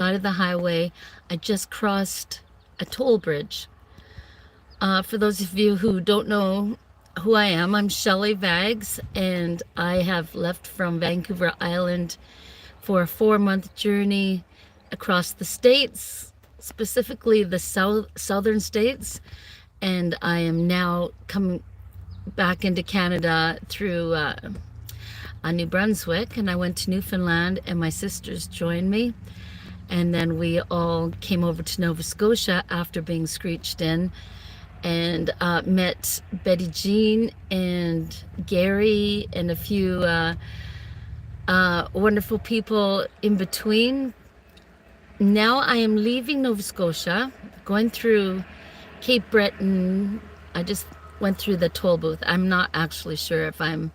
side of the highway. I just crossed a toll bridge. For those of you who don't know who I am, I'm Shelley Vags, and I have left from Vancouver Island for a 4-month journey across the states, specifically the southern states, and I am now coming back into Canada through New Brunswick, and I went to Newfoundland, and my sisters joined me, and then we all came over to Nova Scotia after being screeched in, and met Betty Jean and Gary and a few wonderful people in between. Now I am leaving Nova Scotia, going through Cape Breton. I just went through the toll booth. I'm not actually sure if I'm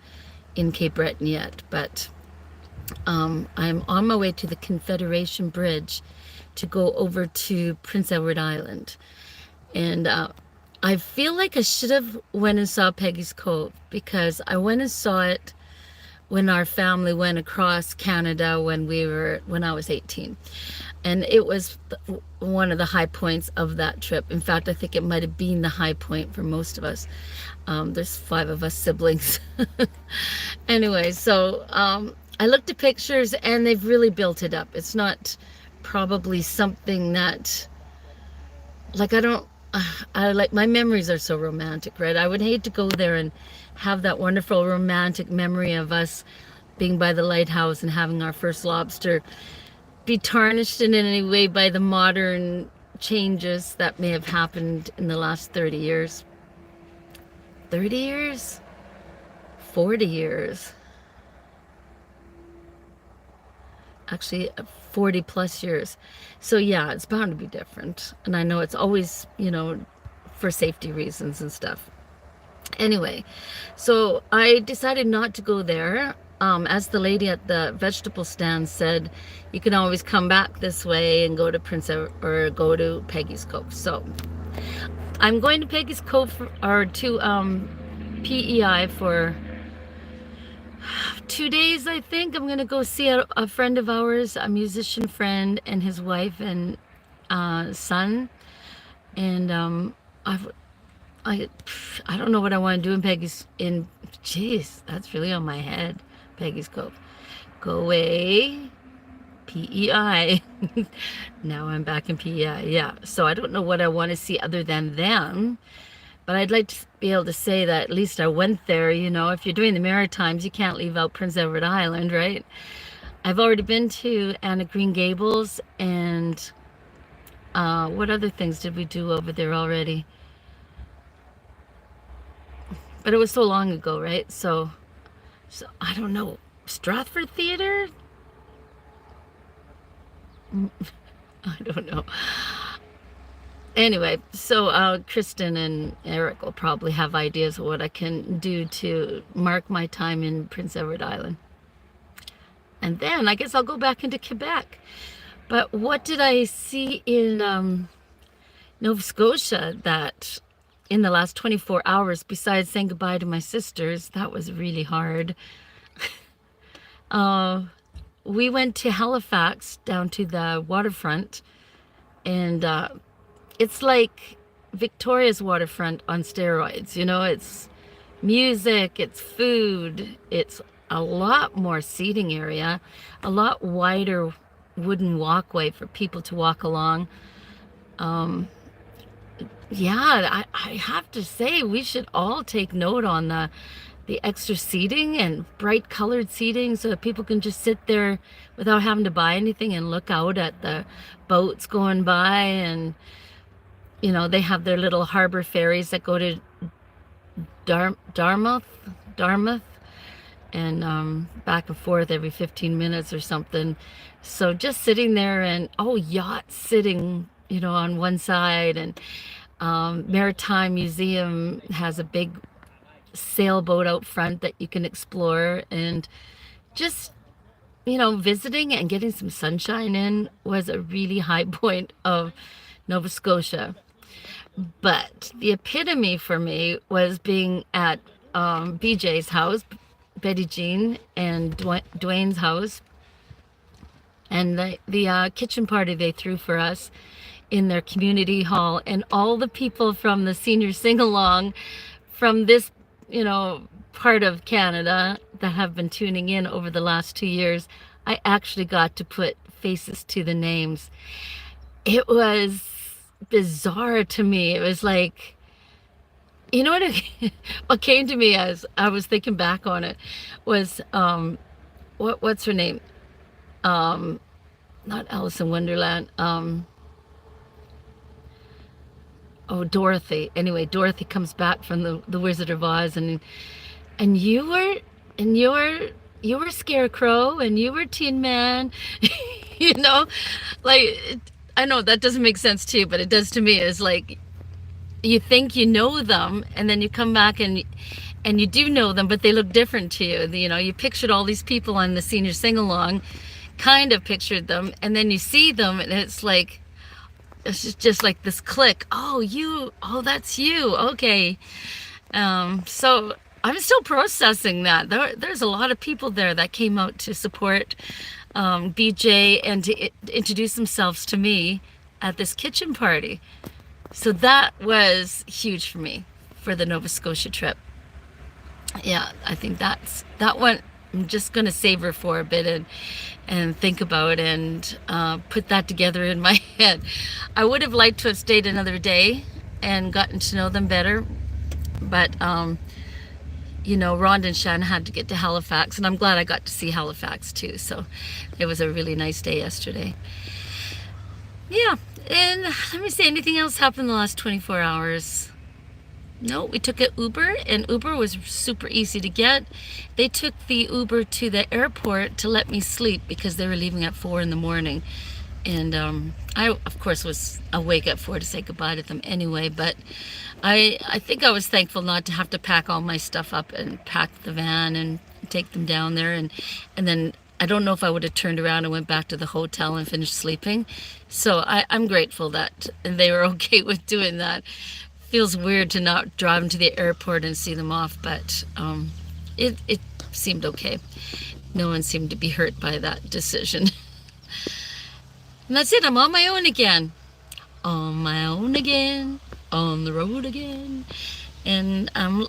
in Cape Breton yet, but I'm on my way to the Confederation Bridge to go over to Prince Edward Island. And I feel like I should have went and saw Peggy's Cove, because I went and saw it when our family went across Canada when I was 18. And it was one of the high points of that trip. In fact, I think it might have been the high point for most of us. There's 5 of us siblings. Anyway, so I looked at pictures and they've really built it up. It's not probably something that, like, I like, my memories are so romantic, right? I would hate to go there and have that wonderful romantic memory of us being by the lighthouse and having our first lobster be tarnished in any way by the modern changes that may have happened in the last 30 years. 30 years? 40 years. Actually, 40 plus years. So yeah, it's bound to be different. And I know it's always, for safety reasons and stuff. Anyway, so I decided not to go there. As the lady at the vegetable stand said, you can always come back this way and go to or go to Peggy's Cove. So I'm going to Peggy's Cove to PEI for 2 days, I think. I'm going to go see a friend of ours, a musician friend, and his wife and son. And I don't know what I want to do in jeez, that's really on my head. Peggy's Cove. Go away. PEI. Now I'm back in PEI. Yeah. So I don't know what I want to see other than them. But I'd like to be able to say that at least I went there. If you're doing the Maritimes, you can't leave out Prince Edward Island, right? I've already been to Anna Green Gables, and what other things did we do over there already? But it was so long ago, right? So I don't know. Stratford Theater? I don't know. Anyway, so Kristen and Eric will probably have ideas of what I can do to mark my time in Prince Edward Island. And then I guess I'll go back into Quebec. But what did I see in Nova Scotia that in the last 24 hours, besides saying goodbye to my sisters? That was really hard. We went to Halifax, down to the waterfront, and it's like Victoria's waterfront on steroids. It's music, it's food, it's a lot more seating area, a lot wider wooden walkway for people to walk along. Yeah, I have to say, we should all take note on the extra seating and bright colored seating so that people can just sit there without having to buy anything and look out at the boats going by. And they have their little harbor ferries that go to Dartmouth, and back and forth every 15 minutes or something. So just sitting there, and yachts sitting on one side, and Maritime Museum has a big sailboat out front that you can explore, and just visiting and getting some sunshine in was a really high point of Nova Scotia. But the epitome for me was being at BJ's house, Betty Jean and Dwayne's house, and the kitchen party they threw for us in their community hall, and all the people from the senior sing-along from this, part of Canada that have been tuning in over the last 2 years, I actually got to put faces to the names. It was bizarre to me. It was like, what what came to me as I was thinking back on it was what's her name? Not Alice in Wonderland. Oh, Dorothy. Anyway, Dorothy comes back from the Wizard of Oz, and you were Scarecrow, and you were Tin Man. you know, like, I know that doesn't make sense to you, but it does to me. It's like you think you know them, and then you come back and you do know them, but they look different to you. You pictured all these people on the senior sing along, kind of pictured them, and then you see them, and it's just like this click. Oh, that's you. Okay. So I'm still processing that. There's a lot of people there that came out to support BJ and to introduce themselves to me at this kitchen party. So that was huge for me for the Nova Scotia trip. Yeah, I think that one I'm just going to savor for a bit and think about and put that together in my head. I would have liked to have stayed another day and gotten to know them better, but Rhonda and Shannon had to get to Halifax, and I'm glad I got to see Halifax too. So it was a really nice day yesterday. Yeah, and let me see, anything else happened in the last 24 hours? No, we took an Uber, and Uber was super easy to get. They took the Uber to the airport to let me sleep because they were leaving at 4 in the morning. And I, of course, was awake at 4 to say goodbye to them anyway. But I think I was thankful not to have to pack all my stuff up and pack the van and take them down there. And then I don't know if I would have turned around and went back to the hotel and finished sleeping. So I'm grateful that they were okay with doing that. Feels weird to not drive them to the airport and see them off, but it seemed okay. No one seemed to be hurt by that decision. And that's it. I'm on my own again. On my own again. On the road again. And I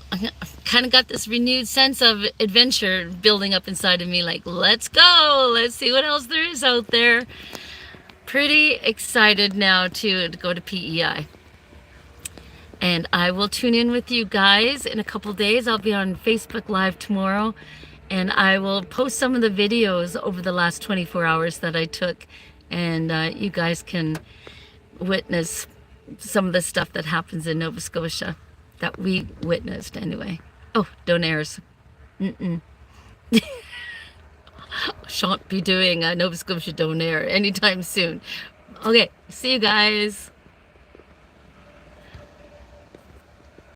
kind of got this renewed sense of adventure building up inside of me, like, let's go. Let's see what else there is out there. Pretty excited now to go to PEI. And I will tune in with you guys in a couple days. I'll be on Facebook Live tomorrow, and I will post some of the videos over the last 24 hours that I took, and you guys can witness some of the stuff that happens in Nova Scotia that we witnessed anyway. Oh, Donairs. Shan't be doing a Nova Scotia Donair anytime soon. Okay, see you guys.